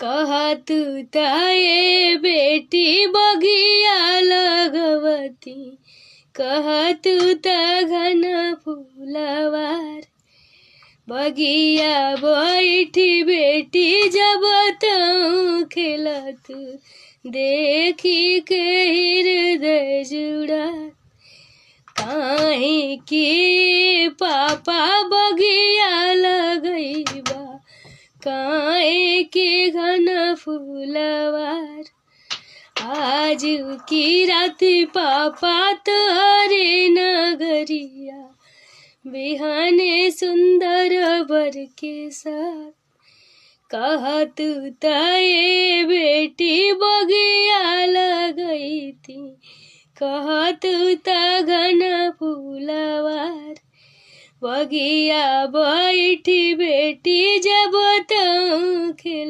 कहत ताये बेटी बगिया लगवती, कहत त घन फूलवार। बगिया बैठी बेटी जब तू खेलत, देखी के हृदय जुड़ा। काहे कि पापा बगिया लगईबा, काहे कि घन फूलवार। आज की रात पापा तोहरे नगरिया, बिहाने सुंदर बर के साथ। कहत ताये बेटी बगिया लगईती, कहत त घन फूलवार। बगिया बैठी बेटी जब तू खेल